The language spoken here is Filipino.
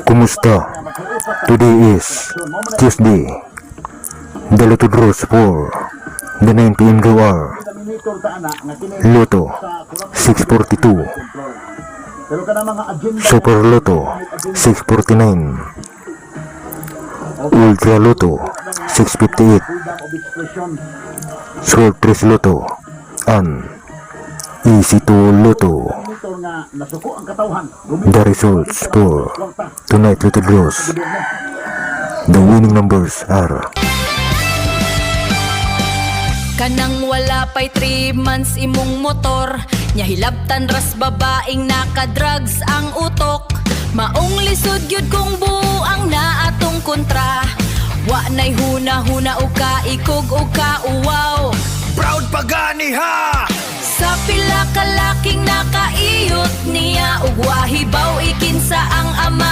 Kumusta? Today is Tuesday. The Lotto draws for the 9 p.m. draw are Lotto 642, Super Lotto 649, Ultra Lotto 658, Sortress Lotto, and Easy to Lotto. The results for tonight Lotto draws. The winning numbers are kanang wala pa'y 3 months imong motor, nya hilabtan ras babaeng naka-drugs ang utok. Maong lisod gyud kung buang na atong kontra, wa nay huna-huna uka ikog uka uwaw. Proud pagani ha! Sa pila ka laking nakaiyot niya ug wahibaw ikinsa ang ama.